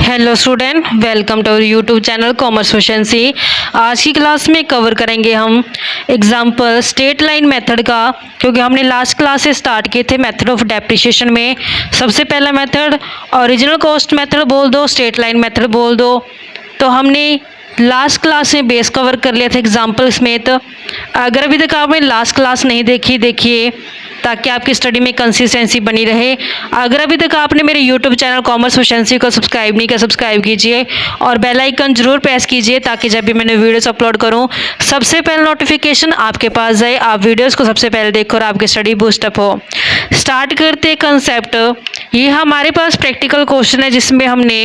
Hello student, welcome to YouTube channel commerce efficiency. आज की class में कवर करेंगे हम एग्जांपल स्ट्रेट लाइन मेथड का, क्योंकि हमने लास्ट क्लास से स्टार्ट किए थे मेथड ऑफ डेप्रिसिएशन में। सबसे पहला मेथड ओरिजिनल कॉस्ट मेथड बोल दो, स्ट्रेट लाइन मेथड बोल दो। तो हमने लास्ट क्लास में बेस कवर कर लिया था एग्जाम्पल समेत। अगर अभी तक आपने लास्ट क्लास नहीं देखी, देखिए, ताकि आपकी स्टडी में कंसिस्टेंसी बनी रहे। अगर अभी तक आपने मेरे यूट्यूब चैनल कॉमर्स एफिशिएंसी को सब्सक्राइब नहीं किया, सब्सक्राइब कीजिए और बेल आइकन जरूर प्रेस कीजिए, ताकि जब भी मैंने वीडियोस अपलोड करूं सबसे पहले नोटिफिकेशन आपके पास जाए, आप वीडियोस को सबसे पहले देखो और आपकी स्टडी बूस्टअप हो। स्टार्ट करते कंसेप्ट। ये हमारे पास प्रैक्टिकल क्वेश्चन है जिसमें हमने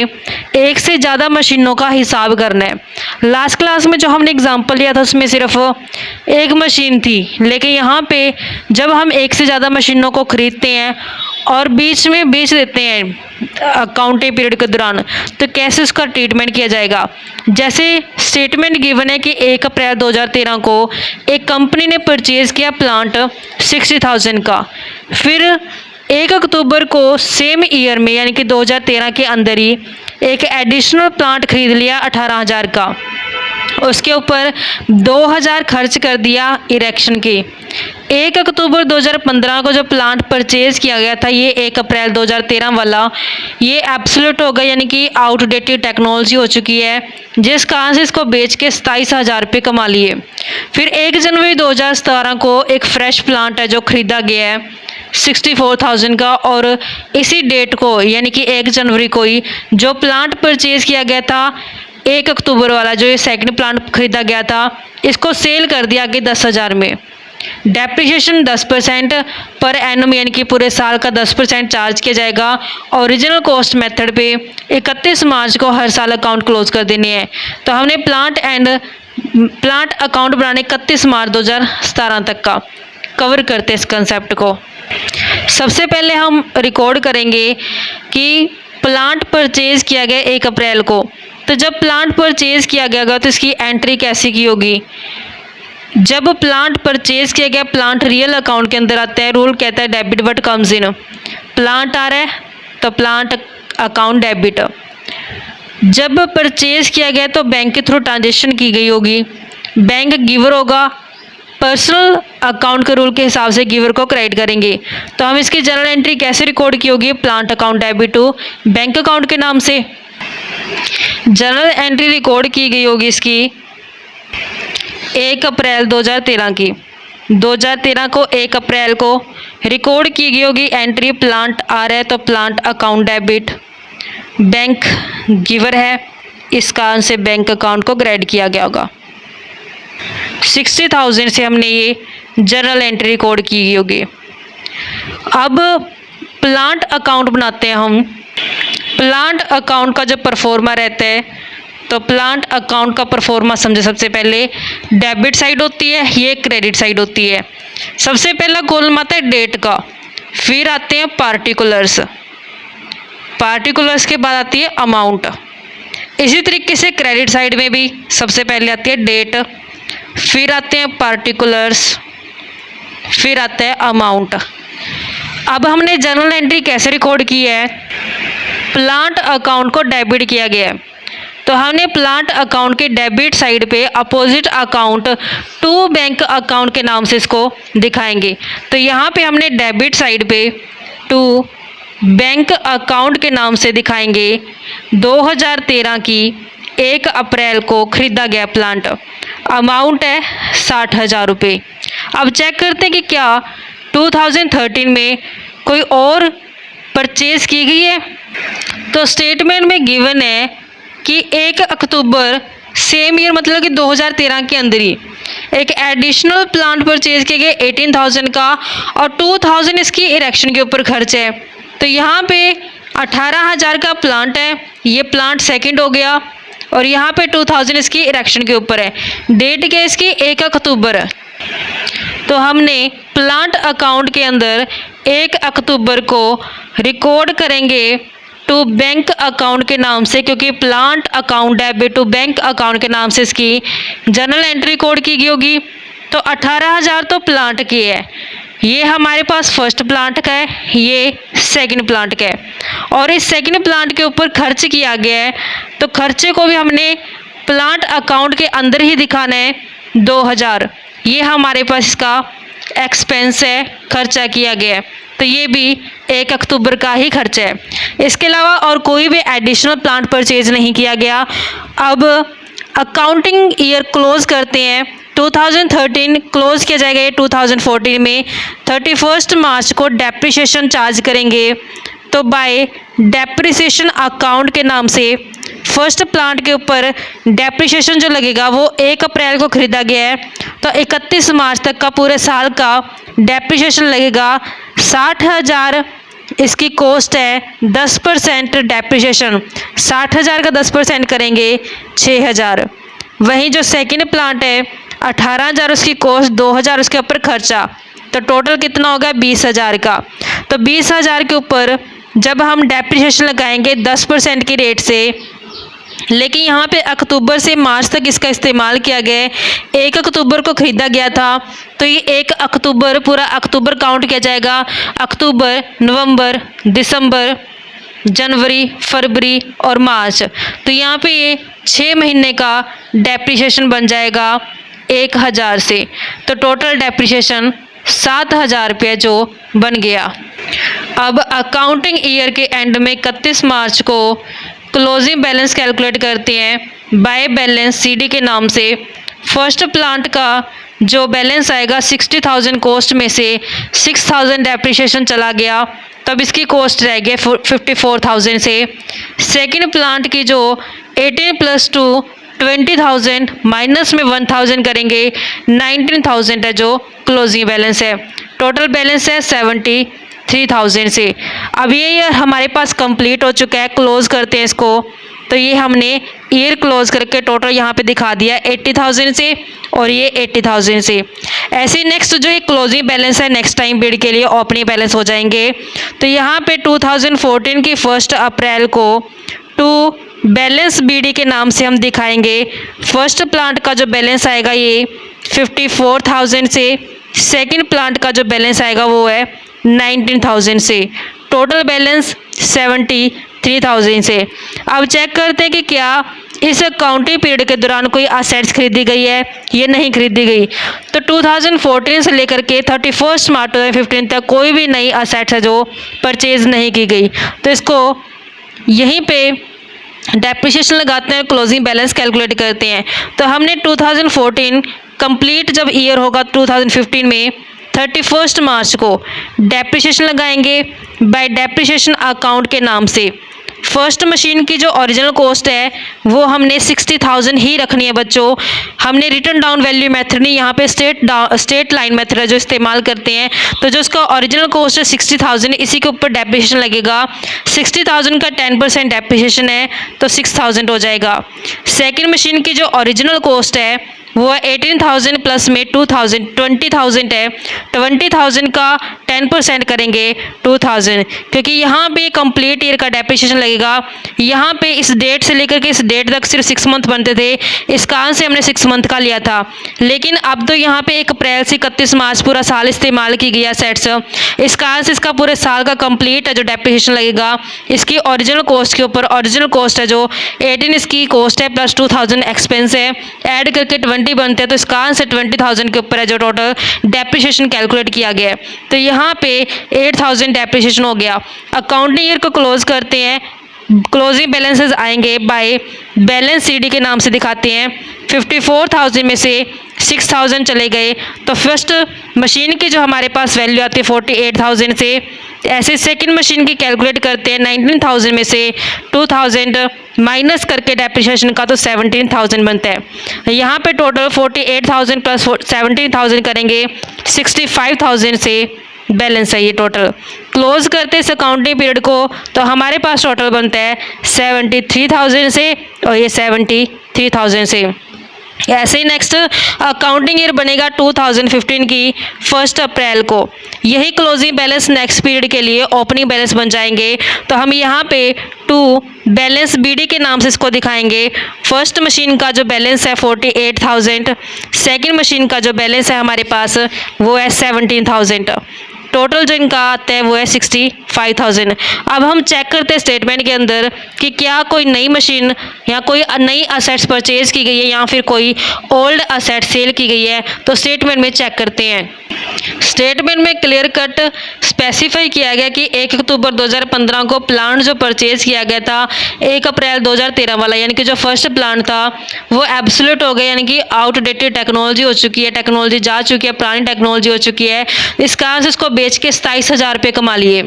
एक से ज़्यादा मशीनों का हिसाब करना है। लास्ट क्लास में जो हमने एग्जाम्पल लिया था उसमें सिर्फ एक मशीन थी, लेकिन यहाँ पे जब हम एक से ज़्यादा मशीनों को खरीदते हैं और बीच में बेच देते हैं अकाउंटिंग पीरियड के दौरान, तो कैसे उसका ट्रीटमेंट किया जाएगा। जैसे स्टेटमेंट गिवन है कि 1 अप्रैल 2013 को एक कंपनी ने परचेज़ किया प्लांट 60,000 का, फिर 1 अक्टूबर को सेम ईयर में यानी कि 2013 के अंदर ही एक एडिशनल प्लांट खरीद लिया 18,000 का। उसके ऊपर 2,000 खर्च कर दिया इरेक्शन के। 1 अक्टूबर 2015 को जो प्लांट परचेज किया गया था, ये 1 अप्रैल 2013 वाला, ये एब्सोल्यूट हो गया, यानी कि आउटडेटेड टेक्नोलॉजी हो चुकी है, जिस कारण से इसको बेच के 27,000 रुपये कमा लिए। फिर 1 जनवरी 2017 को एक फ्रेश प्लांट है जो खरीदा गया है 64,000 का, और इसी डेट को यानी कि 1 जनवरी को ही जो प्लांट परचेज किया गया था 1 अक्टूबर वाला, जो ये सेकंड प्लांट खरीदा गया था, इसको सेल कर दिया गया 10,000 में। डेप्रिसिएशन 10% पर एनम यानी कि पूरे साल का 10% चार्ज किया जाएगा। ओरिजिनल कॉस्ट मेथड पे 31 मार्च को हर साल अकाउंट क्लोज कर देने हैं। तो हमने प्लांट अकाउंट बनाने 31 मार्च 2017 तक का कवर करते इस कंसेप्ट को। सबसे पहले हम रिकॉर्ड करेंगे कि प्लांट परचेज किया गया 1 अप्रैल को। तो जब प्लांट परचेज किया गया तो इसकी एंट्री कैसे की होगी। जब प्लांट परचेज किया गया, प्लांट रियल अकाउंट के अंदर आता है। रूल कहता है debit what comes in. Plant आ रहा है तो प्लांट अकाउंट डेबिट। जब परचेज किया गया तो बैंक के थ्रू ट्रांजेक्शन की गई होगी, बैंक गिवर होगा, पर्सनल अकाउंट के रूल के हिसाब से गिवर को क्रेडिट करेंगे। तो हम इसकी जनरल एंट्री कैसे रिकॉर्ड की होगी, plant account debit to bank account के नाम से जनरल एंट्री रिकॉर्ड की गई होगी इसकी 1 अप्रैल 2013 की। 2013 को 1 अप्रैल को रिकॉर्ड की गई होगी एंट्री। प्लांट आ रहा है तो plant account debit, bank giver है, इस कारण से बैंक अकाउंट को क्रेडिट किया गया होगा। 60,000 से हमने ये जनरल एंट्री रिकॉर्ड की गई होगी। अब प्लांट अकाउंट बनाते हैं हम। प्लांट अकाउंट का जो परफॉर्मा रहता है, तो प्लांट अकाउंट का परफॉर्मा समझे, सबसे पहले डेबिट साइड होती है, ये क्रेडिट साइड होती है। सबसे पहला कॉलम आता है डेट का, फिर आते हैं पार्टिकुलर्स, पार्टिकुलर्स के बाद आती है अमाउंट। इसी तरीके से क्रेडिट साइड में भी सबसे पहले आती है डेट, फिर आते हैं पार्टिकुलर्स, फिर आता है अमाउंट। अब हमने जनरल एंट्री कैसे रिकॉर्ड की है, प्लांट अकाउंट को डेबिट किया गया है, तो हमने प्लांट अकाउंट के डेबिट साइड पे opposite account to bank account के नाम से इसको दिखाएंगे। तो यहाँ पे हमने डेबिट साइड पे टू बैंक अकाउंट के नाम से दिखाएंगे 2013 की 1 अप्रैल को खरीदा गया प्लांट। अमाउंट है 60,000 रुपये। अब चेक करते हैं कि क्या 2013 में कोई और परचेज की गई है। तो स्टेटमेंट में गिवन है कि 1 अक्टूबर सेम ईयर, मतलब कि 2013 के अंदर ही एक एडिशनल प्लांट परचेज किए गए 18,000 का, और 2,000 इसकी इरेक्शन के ऊपर खर्च है। तो यहाँ पे 18,000 का प्लांट है, ये प्लांट सेकंड हो गया, और यहाँ पे 2,000 इसकी इरेक्शन के ऊपर है। डेट क्या है इसकी, 1 अक्टूबर। तो हमने प्लांट अकाउंट के अंदर 1 अक्टूबर को रिकॉर्ड करेंगे टू बैंक अकाउंट के नाम से, क्योंकि plant account debit to bank account के नाम से इसकी जनरल एंट्री कोड की गई होगी। तो 18,000 तो प्लांट की है, ये हमारे पास फर्स्ट प्लांट का है, ये सेकंड प्लांट का है और इस सेकंड प्लांट के ऊपर खर्च किया गया है। तो खर्चे को भी हमने प्लांट अकाउंट के अंदर ही दिखाना है 2000। ये हमारे पास इसका एक्सपेंस है, खर्चा किया गया है। तो ये भी 1 अक्टूबर का ही खर्चा है। इसके अलावा और कोई भी एडिशनल प्लांट परचेज नहीं किया गया। अब अकाउंटिंग ईयर क्लोज करते हैं। 2013 क्लोज किया जाएगा ये 2014 में। 31 मार्च को डेप्रिसिएशन चार्ज करेंगे। तो बाय डेप्रिसिएशन अकाउंट के नाम से फर्स्ट प्लांट के ऊपर डेप्रिसिएशन जो लगेगा वो 1 अप्रैल को खरीदा गया है, तो 31 मार्च तक का पूरे साल का डेप्रिसिएशन लगेगा 60,000। इसकी कॉस्ट है 10% डेप्रिसिएशन। 60,000 का 10% करेंगे 6,000। वहीं जो सेकंड प्लांट है 18,000 उसकी कॉस्ट, 2,000 उसके ऊपर खर्चा, तो टोटल कितना होगा 20,000 का। तो 20,000 के ऊपर जब हम डेप्रिसिएशन लगाएंगे 10% की रेट से, लेकिन यहाँ पे अक्टूबर से मार्च तक इसका इस्तेमाल किया गया है। 1 अक्टूबर को ख़रीदा गया था, तो ये 1 अक्टूबर पूरा अक्टूबर काउंट किया जाएगा। अक्टूबर, नवंबर, दिसंबर, जनवरी, फरवरी और मार्च, तो यहाँ पे ये 6 महीने का डेप्रिसिएशन बन जाएगा 1,000 से। तो टोटल डेप्रिसिएशन 7,000 रुपये जो बन गया। अब अकाउंटिंग ईयर के एंड में 31 मार्च को क्लोजिंग बैलेंस कैलकुलेट करते हैं बाय बैलेंस सीडी के नाम से। फर्स्ट प्लांट का जो बैलेंस आएगा 60,000 कॉस्ट में से 6,000 डेप्रिसिएशन चला गया, तब इसकी कॉस्ट रहेगी 54,000 से। सेकंड प्लांट की जो 18 + 2 20,000 माइनस में 1,000 करेंगे 19,000 है जो क्लोजिंग बैलेंस है। टोटल बैलेंस है 73,000 से। अब ये ईयर हमारे पास कंप्लीट हो चुका है। क्लोज करते हैं इसको। तो ये हमने ईयर क्लोज करके टोटल यहाँ पे दिखा दिया 80,000 से और ये 80,000 से। ऐसे नेक्स्ट जो ये क्लोजिंग बैलेंस है नेक्स्ट टाइम पीरियड के लिए ओपनिंग बैलेंस हो जाएंगे। तो यहाँ पे 2014 की 1 अप्रैल को टू बैलेंस बीडी के नाम से हम दिखाएंगे। फर्स्ट प्लांट का जो बैलेंस आएगा ये 54,000 से, सेकंड प्लांट का जो बैलेंस आएगा वो है 19,000 से। टोटल बैलेंस 73,000 से। अब चेक करते हैं कि क्या इस अकाउंटिंग पीरियड के दौरान कोई असेट्स खरीदी गई है, ये नहीं खरीदी गई। तो 2014 से लेकर के 31 मार्च 2015 तक कोई भी नई असेट्स है जो परचेज नहीं की गई। तो इसको यहीं पे डेप्रिसिएशन लगाते हैं, क्लोजिंग बैलेंस कैलकुलेट करते हैं। तो हमने 2014 कंप्लीट जब ईयर होगा 2015 में 31 मार्च को डेप्रिसिएशन लगाएंगे बाय डेप्रिसिएशन अकाउंट के नाम से। फर्स्ट मशीन की जो ओरिजिनल कॉस्ट है वो हमने 60,000 ही रखनी है बच्चों। हमने रिटर्न डाउन वैल्यू मेथड नहीं, यहाँ पे स्टेट लाइन मेथड है जो इस्तेमाल करते हैं। तो जो उसका ओरिजिनल कॉस्ट है 60,000, इसी के ऊपर डेप्रिसिएशन लगेगा। 60,000 का 10% डेप्रिसिएशन है तो 6,000 हो जाएगा। सेकेंड मशीन की जो ओरिजिनल कॉस्ट है वो है 18,000 प्लस में 2,000 20,000 है। 20,000 का 10% करेंगे 2,000, क्योंकि यहाँ पे कंप्लीट ईयर का डेप्रिसिएशन लगेगा। यहाँ पे इस डेट से लेकर के इस डेट तक सिर्फ 6 मंथ बनते थे, इस कारण से हमने 6 मंथ का लिया था। लेकिन अब तो यहाँ पे 1 अप्रैल से 31 मार्च पूरा साल इस्तेमाल की गई सेट्स, इस कारण से इसका पूरे साल का कंप्लीट है जो डेप्रिसिएशन लगेगा इसकी ओरिजिनल कॉस्ट के ऊपर। ओरिजिनल कॉस्ट है जो 18 इसकी कॉस्ट है प्लस 2,000 एक्सपेंस है, ऐड करके 20 बनते हैं। तो इस कारण से 20,000 के ऊपर है जो टोटल डेप्रिसिएशन कैलकुलेट किया गया है। तो यहाँ पे 8,000 डेप्रिसिएशन हो गया। अकाउंटिंग ईयर को क्लोज करते हैं। क्लोजिंग बैलेंसेस आएंगे बाय बैलेंस सीडी के नाम से दिखाते हैं। 54,000 में से 6,000 चले गए, तो फर्स्ट मशीन की जो हमारे पास वैल्यू आती है 48,000 से। ऐसे सेकंड मशीन की कैलकुलेट करते हैं 19,000 में से 2,000 माइनस करके डेप्रिसिएशन का तो 17,000 बनता है। यहाँ पे टोटल 48,000 प्लस 17,000 करेंगे 65,000 से बैलेंस है ये टोटल। क्लोज करते इस अकाउंटिंग पीरियड को तो हमारे पास टोटल बनता है 73,000 से और ये 73,000 से। ऐसे ही नेक्स्ट अकाउंटिंग ईयर बनेगा 2015 की 1 अप्रैल को। यही क्लोजिंग बैलेंस नेक्स्ट पीरियड के लिए ओपनिंग बैलेंस बन जाएंगे। तो हम यहाँ पे टू बैलेंस बीडी के नाम से इसको दिखाएंगे। फर्स्ट मशीन का जो बैलेंस है 48,000, सेकेंड मशीन का जो बैलेंस है हमारे पास वो है 17,000, टोटल जो इनका आता है वो है 65,000। अब हम चेक करते हैं स्टेटमेंट के अंदर कि क्या कोई नई मशीन या कोई नई असेट्स परचेज की गई है या फिर कोई ओल्ड असेट सेल की गई है। तो स्टेटमेंट में चेक करते हैं। स्टेटमेंट में क्लियर कट स्पेसिफाई किया गया कि 1 अक्टूबर 2015 को प्लांट जो परचेज किया गया था 1 अप्रैल 2013 वाला, यानी कि जो फर्स्ट प्लांट था वो एब्सोल्यूट हो गया, यानी कि आउटडेटेड टेक्नोलॉजी हो चुकी है, टेक्नोलॉजी जा चुकी है, पुरानी टेक्नोलॉजी हो चुकी है। इस कारण से इसको बेच के 27,000 रुपये कमा लिए।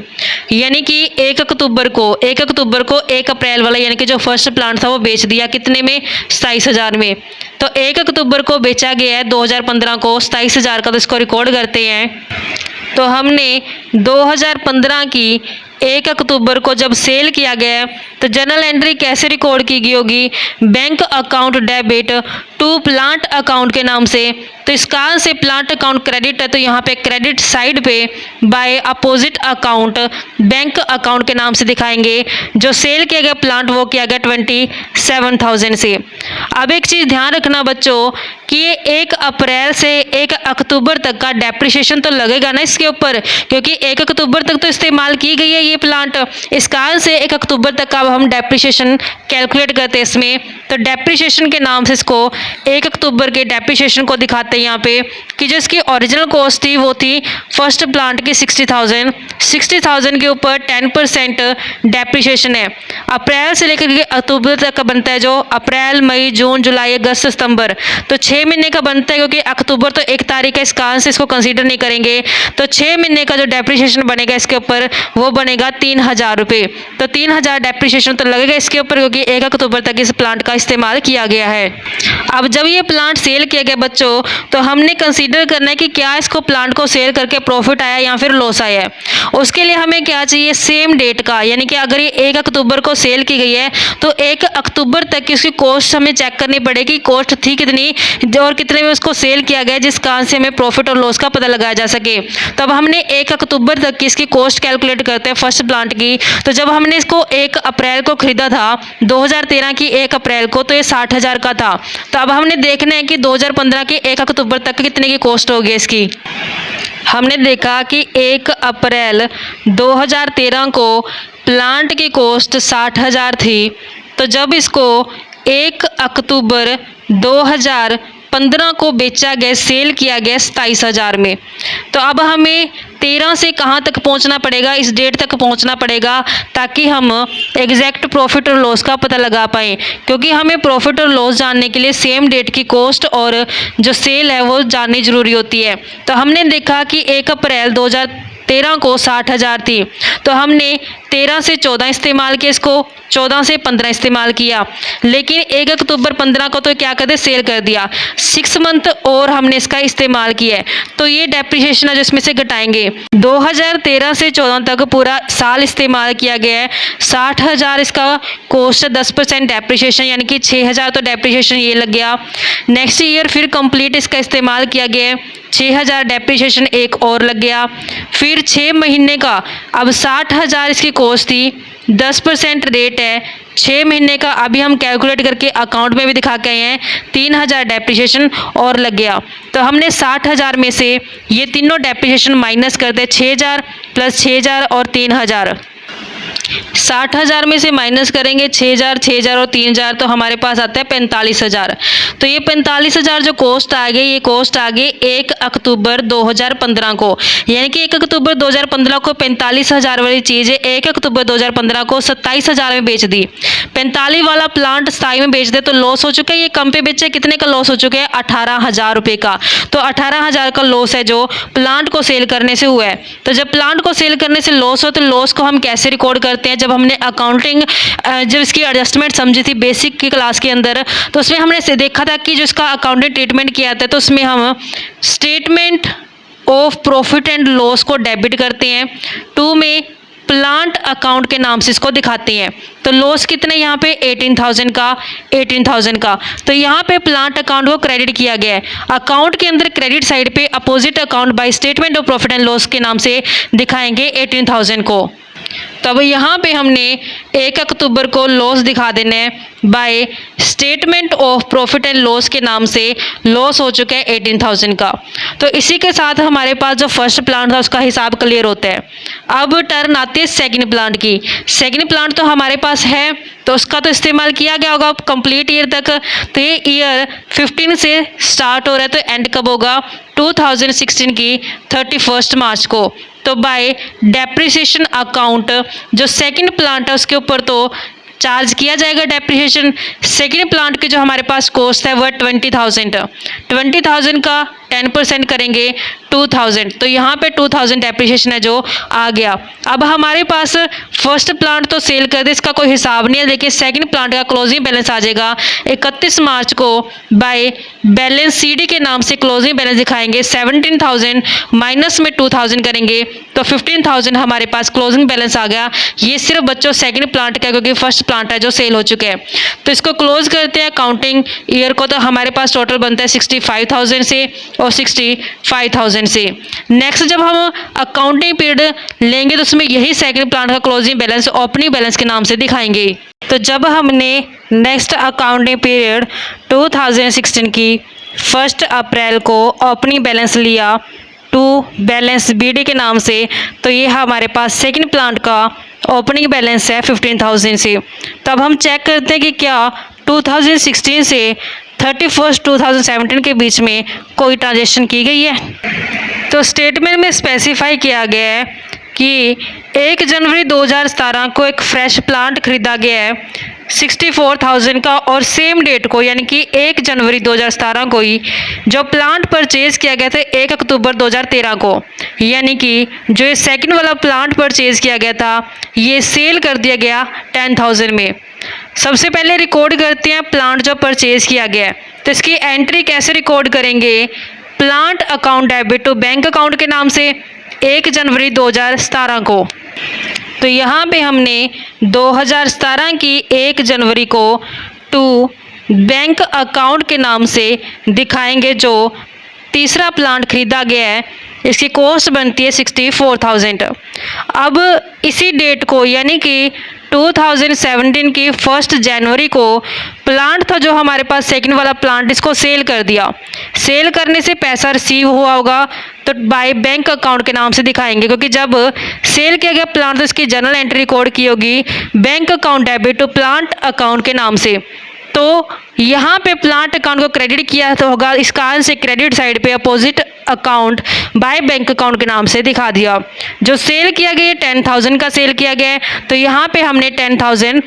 यानी कि 1 अक्टूबर को 1 अप्रैल वाला यानी कि जो फर्स्ट प्लांट था वो बेच दिया कितने में, 27,000 में। तो 1 अक्टूबर को बेचा गया है 2015 को 27,000 का। तो इसको रिकॉर्ड करते हैं। तो हमने 2015 की 1 अक्टूबर को जब सेल किया गया तो जनरल एंट्री कैसे रिकॉर्ड की गई होगी, bank account debit to plant account के नाम से। तो इस कारण से प्लांट अकाउंट क्रेडिट है, तो यहाँ पे क्रेडिट साइड पे by opposite account bank account के नाम से दिखाएंगे। जो सेल किया गया प्लांट वो किया गया 27,000 से। अब एक चीज़ ध्यान रखना बच्चों कि ये 1 अप्रैल से 1 अक्टूबर तक का डेप्रिसिएशन तो लगेगा ना इसके ऊपर, क्योंकि 1 अक्टूबर तक तो इस्तेमाल की गई है ये प्लांट। इस कारण से 1 अक्टूबर तक का हम डेप्रिसिएशन कैलकुलेट करते हैं इसमें। तो डेप्रिसिएशन के नाम से इसको 1 अक्टूबर के डेप्रिसिएशन को दिखाते हैं यहाँ पे कि जो इसकी ओरिजिनल कॉस्ट थी वो थी फर्स्ट प्लांट की 60,000 के ऊपर 10% डेप्रिसिएशन है। अप्रैल से लेकर के अक्टूबर तक का बनता है, जो अप्रैल मई जून जुलाई अगस्त सितंबर, तो 6 महीने का बनता है, क्योंकि अक्टूबर तो 1 तारीख है, इस कारण से इसको कंसीडर नहीं करेंगे। तो 6 महीने का जो डेप्रिसिएशन बनेगा इसके ऊपर वो बनेगा 3,000 रुपये। तो 3,000 डेप्रिसिएशन तो लगेगा इसके ऊपर, क्योंकि 1 अक्टूबर तक इस प्लांट का इस्तेमाल किया गया है। अब जब ये प्लांट सेल किया गया बच्चों तो हमने कंसीडर करना है कि क्या इसको प्लांट को सेल करके प्रॉफिट आया या फिर लॉस आया है। उसके लिए हमें क्या चाहिए, सेम डेट का, यानी कि अगर ये 1 अक्टूबर को सेल की गई है तो 1 अक्टूबर तक की उसकी कॉस्ट हमें चेक करनी पड़ेगी, कॉस्ट थी कितनी और कितने में उसको सेल किया गया, जिस कारण से हमें प्रॉफिट और लॉस का पता लगाया जा सके। तब हमने 1 अक्टूबर तक की इसकी कॉस्ट कैलकुलेट करते हैं फर्स्ट प्लांट की। तो जब हमने इसको 1 अप्रैल को खरीदा था 2013 की 1 अप्रैल को, तो ये 60,000 का था। तो अब हमने देखना है कि 2015 के 1 अक्टूबर तक कितने की कॉस्ट होगी इसकी। हमने देखा कि 1 अप्रैल 2013 को प्लांट की कॉस्ट 60,000 थी। तो जब इसको 1 अक्टूबर 2015 को बेचा गया, सेल किया गया 27,000 में। तो अब हमें 13 से कहाँ तक पहुँचना पड़ेगा, इस डेट तक पहुँचना पड़ेगा, ताकि हम एग्जैक्ट प्रॉफिट और लॉस का पता लगा पाएँ। क्योंकि हमें प्रॉफिट और लॉस जानने के लिए सेम डेट की कॉस्ट और जो सेल है वो जाननी ज़रूरी होती है। तो हमने देखा कि 1 अप्रैल 2013 को 60,000 थी। तो हमने 13 से 14 इस्तेमाल किया, इसको 14 से 15 इस्तेमाल किया, लेकिन 1 अक्टूबर 15 को तो क्या कर दे, सेल कर दिया। 6 मंथ और हमने इसका इस्तेमाल किया है, तो ये डेप्रिसिएशन है जिसमें से घटाएंगे। 2013 से 14 तक पूरा साल इस्तेमाल किया गया है। 60,000 इसका कॉस्ट, 10% डेप्रिसिएशन, यानी कि 6,000 तो डेप्रिसिएशन ये लग गया। नेक्स्ट ईयर फिर कंप्लीट इसका इस्तेमाल किया गया है, 6,000 डेप्रिसिएशन एक और लग गया। फिर 6 महीने का, अब 60,000 इसकी कॉस्ट थी, 10% रेट है, 6 महीने का अभी हम कैलकुलेट करके अकाउंट में भी दिखा के आए हैं, 3,000 डेप्रिसिएशन और लग गया। तो हमने 60,000 में से ये तीनों डेप्रिसिएशन माइनस कर दे, 6,000 प्लस 6,000 और 3,000। 60,000 में से माइनस करेंगे 6,000, 6,000 और 3,000, तो हमारे पास आता है 45,000। तो ये 45,000 जो कॉस्ट आ गई, ये कॉस्ट आ गई 1 अक्टूबर 2015 को, यानी कि 1 अक्टूबर 2015 को 45,000 वाली चीज़ है 1 अक्टूबर 2015 को 27,000 में बेच दी। 45 वाला प्लांट 27 में बेच दे तो लॉस हो चुका है। ये कम पे बेचे, कितने का लॉस हो चुका है, 18,000 रुपये का। तो 18,000 का लॉस है जो प्लांट को सेल करने से हुआ है। तो जब प्लांट को सेल करने से लॉस हो तो लॉस को हम कैसे रिकॉर्ड करते हैं, जब हमने अकाउंटिंग जब इसकी एडजस्टमेंट समझी थी बेसिक की क्लास के अंदर, तो उसमें हमने देखा था कि जो इसका अकाउंटिंग ट्रीटमेंट किया था, तो उसमें हम statement of profit and loss को डेबिट करते हैं, 2 में प्लांट अकाउंट के नाम से इसको दिखाते हैं। तो लॉस कितना यहाँ पे 18,000 का, तो यहाँ पे प्लांट अकाउंट को क्रेडिट किया गया है। अकाउंट के अंदर क्रेडिट साइड पे opposite account by statement of profit and loss के नाम से दिखाएंगे 18,000 को। तब यहाँ पे हमने 1 अक्टूबर को लॉस दिखा देना है by statement of profit and loss के नाम से लॉस हो चुका है 18,000 का। तो इसी के साथ हमारे पास जो फर्स्ट प्लांट था उसका हिसाब क्लियर होता है। अब टर्न आती है सेकंड प्लांट की। सेकंड प्लांट तो हमारे पास है, तो उसका तो इस्तेमाल किया गया होगा कंप्लीट ईयर तक। तो ये ईयर 15 से स्टार्ट हो रहा है, तो एंड कब होगा 2016 की 31 मार्च को। तो बाय डेप्रिसिएशन अकाउंट जो सेकंड प्लांट है उसके ऊपर तो चार्ज किया जाएगा डेप्रिसिएशन। सेकंड प्लांट की जो हमारे पास कॉस्ट है वह 20,000 का 10% करेंगे 2,000, तो यहाँ पे 2,000 डेप्रिसिएशन है जो आ गया। अब हमारे पास फर्स्ट प्लांट तो सेल कर दे, इसका कोई हिसाब नहीं है, लेकिन सेकंड प्लांट का क्लोजिंग बैलेंस आ जाएगा 31 मार्च को। बाय बैलेंस सीडी के नाम से क्लोजिंग बैलेंस दिखाएंगे 17,000 माइनस में 2,000 करेंगे तो 15,000 हमारे पास क्लोजिंग बैलेंस आ गया। ये सिर्फ बच्चों सेकंड प्लांट का, क्योंकि फर्स्ट प्लांट है जो सेल हो चुके हैं। तो इसको क्लोज करते हैं काउंटिंग ईयर को, तो हमारे पास टोटल बनता है 65,000 से और 65,000 से। नेक्स्ट जब हम अकाउंटिंग पीरियड लेंगे तो उसमें यही सेकंड प्लांट का क्लोजिंग बैलेंस ओपनिंग बैलेंस के नाम से दिखाएंगे। तो जब हमने नेक्स्ट अकाउंटिंग पीरियड 2016 की 1 अप्रैल को ओपनिंग बैलेंस लिया टू बैलेंस बीडी के नाम से, तो ये हमारे पास सेकंड प्लांट का ओपनिंग बैलेंस है 15,000 से। तब हम चेक करते हैं कि क्या 2016 से 31 2017 के बीच में कोई ट्रांजेक्शन की गई है। तो स्टेटमेंट में स्पेसिफाई किया गया है कि 1 जनवरी 2017 को एक फ्रेश प्लांट खरीदा गया है 64,000 का, और सेम डेट को यानी कि 1 जनवरी 2017 को ही जो प्लांट परचेज किया गया था 1 अक्टूबर 2013 को, यानी कि जो ये सेकंड वाला प्लांट परचेज किया गया था ये सेल कर दिया गया 10,000 में। सबसे पहले रिकॉर्ड करते हैं प्लांट जो परचेज किया गया है, तो इसकी एंट्री कैसे रिकॉर्ड करेंगे, plant account debit to bank account के नाम से 1 जनवरी 2017 को। तो यहाँ पे हमने 2017 की 1 जनवरी को टू बैंक अकाउंट के नाम से दिखाएंगे जो तीसरा प्लांट खरीदा गया है, इसकी कॉस्ट बनती है 64,000। अब इसी डेट को यानी कि 2017 की 1 जनवरी को प्लांट था जो हमारे पास सेकंड वाला प्लांट, इसको सेल कर दिया। सेल करने से पैसा रिसीव हुआ होगा तो बाय बैंक अकाउंट के नाम से दिखाएंगे, क्योंकि जब सेल किया गया प्लांट तो इसकी जर्नल एंट्री रिकॉर्ड की होगी bank account debit to plant account के नाम से। तो यहाँ पे प्लांट अकाउंट को क्रेडिट किया तो होगा, इस कारण से क्रेडिट साइड पे opposite account by bank account के नाम से दिखा दिया। जो सेल किया गया 10,000 का सेल किया गया है, तो यहाँ पे हमने 10,000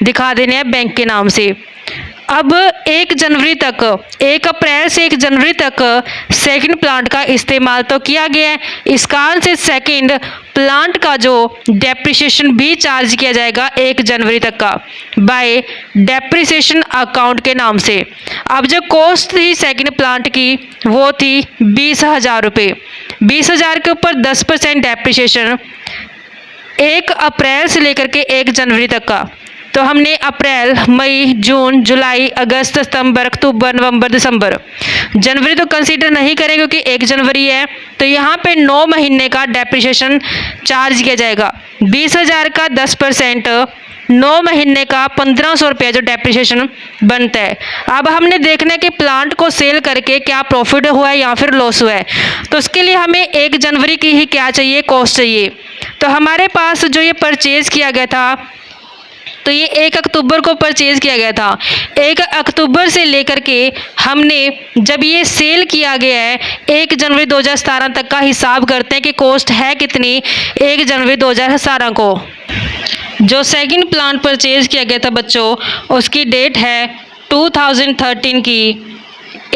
दिखा देने हैं बैंक के नाम से। अब 1 जनवरी तक 1 अप्रैल से 1 जनवरी तक सेकंड प्लांट का इस्तेमाल तो किया गया है, इस कारण से सेकंड प्लांट का जो डेप्रिसिएशन भी चार्ज किया जाएगा 1 जनवरी तक का बाय डेप्रिसिएशन अकाउंट के नाम से। अब जो कॉस्ट थी सेकंड प्लांट की वो थी 20,000 रुपये। 20,000 के ऊपर 10% डेप्रिसिएशन 1 अप्रैल से लेकर के 1 जनवरी तक का। तो हमने अप्रैल, मई, जून, जुलाई, अगस्त, सितंबर, अक्टूबर, नवंबर, दिसंबर, जनवरी तो कंसीडर नहीं करें क्योंकि 1 जनवरी है। तो यहाँ पे 9 महीने का डेप्रिसिएशन चार्ज किया जाएगा। 20,000 का 10%, 9 महीने का 1,500 रुपये जो डेप्रिसिएशन बनता है। अब हमने देखना है कि प्लांट को सेल करके क्या प्रॉफिट हुआ है या फिर लॉस हुआ है। तो उसके लिए हमें 1 जनवरी की ही क्या चाहिए, कॉस्ट चाहिए। तो हमारे पास जो ये परचेज किया गया था तो ये 1 अक्टूबर को परचेज किया गया था। 1 अक्टूबर से लेकर के हमने जब ये सेल किया गया है 1 जनवरी 2017 तक का हिसाब करते हैं कि कॉस्ट है कितनी 1 जनवरी 2017 को। जो सेकंड प्लांट परचेज किया गया था बच्चों उसकी डेट है 2013 की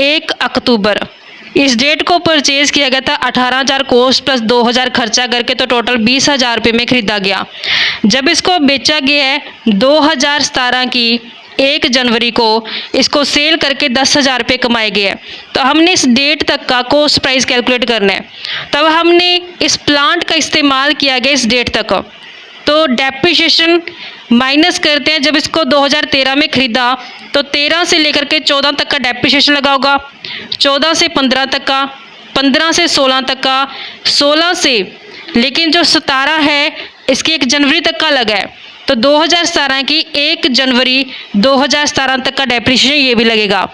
1 अक्टूबर। इस डेट को परचेज किया गया था 18,000 कॉस्ट प्लस 2,000 खर्चा करके, तो टोटल 20,000 रुपये में ख़रीदा गया। जब इसको बेचा गया है 2017 की 1 जनवरी को, इसको सेल करके 10,000 रुपये कमाए गए। तो हमने इस डेट तक का कॉस्ट प्राइस कैलकुलेट करना है। तब हमने इस प्लांट का इस्तेमाल किया गया इस डेट तक। तो डेप्रिसिएशन माइनस करते हैं, जब इसको 2013 में ख़रीदा तो 13 से लेकर के 14 तक का डेप्रिसिएशन लगा होगा, 14 से 15 तक का, 15 से 16 तक का, 16 से लेकिन जो 17 है इसकी 1 जनवरी तक का लगा है, तो 2017 की 1 जनवरी 2017 तक का डेप्रिसिएशन ये भी लगेगा।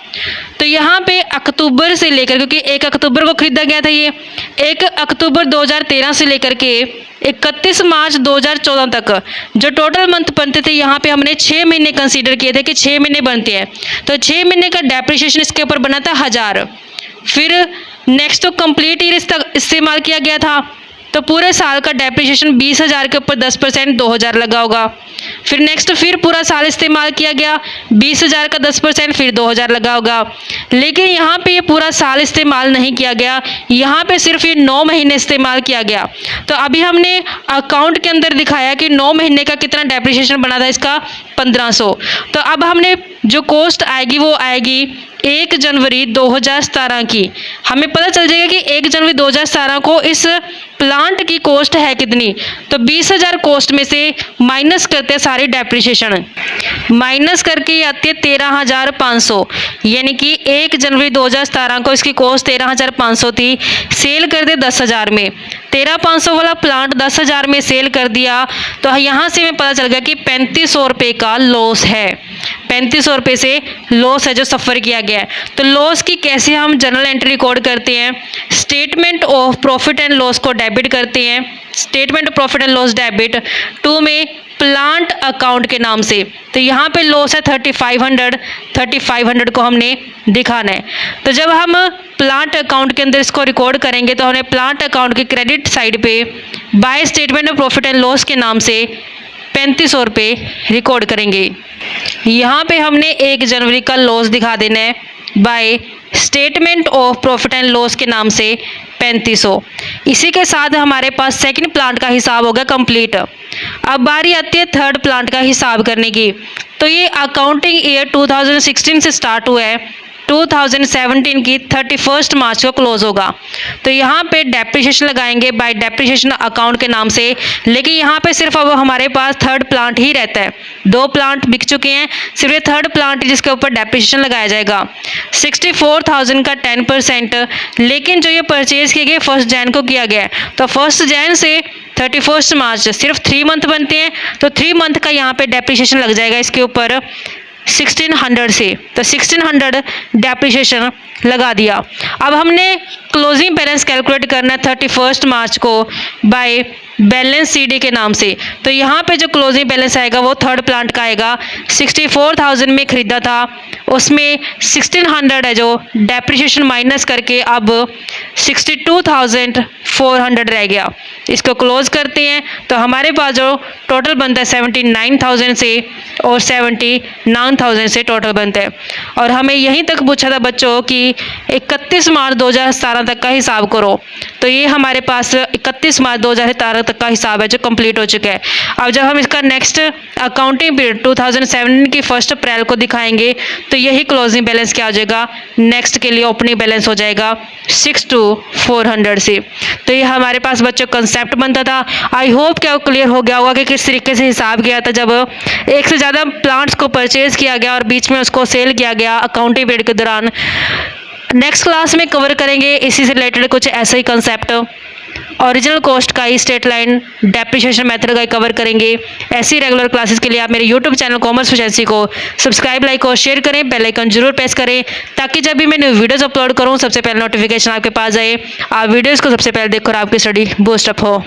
तो यहाँ पे अक्टूबर से लेकर, क्योंकि 1 अक्टूबर को खरीदा गया था, ये 1 अक्टूबर 2013 से लेकर के 31 मार्च 2014 तक जो टोटल मंथ बनते थे, यहाँ पे हमने 6 महीने कंसीडर किए थे कि 6 महीने बनते हैं, तो 6 महीने का डेप्रिसिएशन इसके ऊपर बना था 1000। फिर नेक्स्ट तो कंप्लीट ईयर इस्तेमाल किया गया था, तो पूरे साल का डेप्रिसिएशन 20,000 के ऊपर 10% 2000 लगा होगा। फिर नेक्स्ट फिर पूरा साल इस्तेमाल किया गया, 20,000 का 10% फिर 2000 लगा होगा। लेकिन यहाँ पे ये पूरा साल इस्तेमाल नहीं किया गया, यहाँ पे सिर्फ ये 9 महीने इस्तेमाल किया गया। तो अभी हमने अकाउंट के अंदर दिखाया कि 9 महीने का कितना डेप्रिसिएशन बना था, इसका 1500। तो अब हमने जो कॉस्ट आएगी वो आएगी 1 जनवरी 2017 की। हमें पता चल जाएगा कि 1 जनवरी 2017 को इस प्लांट की कॉस्ट है कितनी, तो 20,000 कॉस्ट में से माइनस करते हैं सारी डेप्रिसिएशन, माइनस करके आती है 13,500, यानी कि 1 जनवरी 2017 को इसकी कॉस्ट 13,500 थी, सेल कर दे 10,000 में, 13,500 वाला प्लांट 10,000 में सेल कर दिया, तो यहाँ से हमें पता चल गया कि 3500 रुपये का लॉस है, 3500 रुपये से लॉस है जो सफ़र किया गया है। तो लॉस की कैसे हम जर्नल एंट्री रिकॉर्ड करते हैं, statement of profit and loss को डेबिट करते हैं, statement of profit and loss debit 2 में प्लांट अकाउंट के नाम से। तो यहाँ पे लॉस है 3500 को हमने दिखाना है। तो जब हम प्लांट अकाउंट के अंदर इसको रिकॉर्ड करेंगे तो हमें प्लांट अकाउंट की क्रेडिट साइड पे by statement of profit and loss के नाम से 3500 रुपये रिकॉर्ड करेंगे। यहाँ पे हमने 1 जनवरी का लॉस दिखा देना है by statement of profit and loss के नाम से 3500। इसी के साथ हमारे पास सेकंड प्लांट का हिसाब हो गया कंप्लीट। अब बारी आती है थर्ड प्लांट का हिसाब करने की। तो ये अकाउंटिंग ईयर 2016 से स्टार्ट हुआ है, 2017 की 31 मार्च को क्लोज होगा। तो यहाँ पे डेप्रिसिएशन लगाएंगे बाय डेप्रिसिएशन अकाउंट के नाम से, लेकिन यहाँ पे सिर्फ अब हमारे पास थर्ड प्लांट ही रहता है, 2 प्लांट बिक चुके हैं, सिर्फ ये थर्ड प्लांट जिसके ऊपर डेप्रिसिएशन लगाया जाएगा। 64,000 का 10%, लेकिन जो ये परचेज किए गए 1 जैन को किया गया है, तो 1 जैन से 31 मार्च सिर्फ 3 मंथ बनते हैं, तो 3 मंथ का यहाँ पे डेप्रिसिएशन लग जाएगा इसके ऊपर 1600 से, तो 1600 डेप्रिसिएशन लगा दिया। अब हमने क्लोजिंग बैलेंस कैलकुलेट करना है 31 मार्च को बाय बैलेंस सीडी के नाम से। तो यहाँ पे जो क्लोजिंग बैलेंस आएगा वो थर्ड प्लांट का आएगा, 64,000 में ख़रीदा था, उसमें 1600 है जो डेप्रिसिएशन माइनस करके अब 62,400 रह गया। इसको क्लोज करते हैं तो हमारे पास जो टोटल बनता है 79,000 से और 79,000 से टोटल बनता है। और हमें यहीं तक पूछा था बच्चों कि 31 मार्च 2017 तक का हिसाब करो, तो ये हमारे पास 31 मार्च 2017 तक का हिसाब है जो कंप्लीट हो चुका है। अब जब हम इसका नेक्स्ट अकाउंटिंग पीरियड 2017 की 1 अप्रैल को दिखाएंगे तो यही क्लोजिंग बैलेंस क्या हो जाएगा, नेक्स्ट के लिए ओपनिंग बैलेंस हो जाएगा 62,400 से। तो ये हमारे पास बच्चों कंसेप्ट बनता था। आई होप क्या क्लियर हो गया होगा कि किस तरीके से हिसाब किया था जब एक से ज़्यादा प्लांट्स को परचेज किया गया और बीच में उसको सेल किया गया अकाउंटिंग पीरियड के दौरान। नेक्स्ट क्लास में कवर करेंगे इसी से रिलेटेड कुछ ऐसा ही कंसेप्ट, ओरिजिनल कॉस्ट का ही, स्ट्रेट लाइन, डेप्रिसिएशन मेथड का ही कवर करेंगे। ऐसी रेगुलर क्लासेस के लिए आप मेरे यूट्यूब चैनल कॉमर्स एफिशिएंसी को सब्सक्राइब, लाइक और शेयर करें, बेल आइकन जरूर प्रेस करें ताकि जब भी मैं न्यू वीडियोस अपलोड करूं सबसे पहले नोटिफिकेशन आपके पास आए, आप वीडियोस को सबसे पहले देखकर आपकी स्टडी बूस्ट अप हो।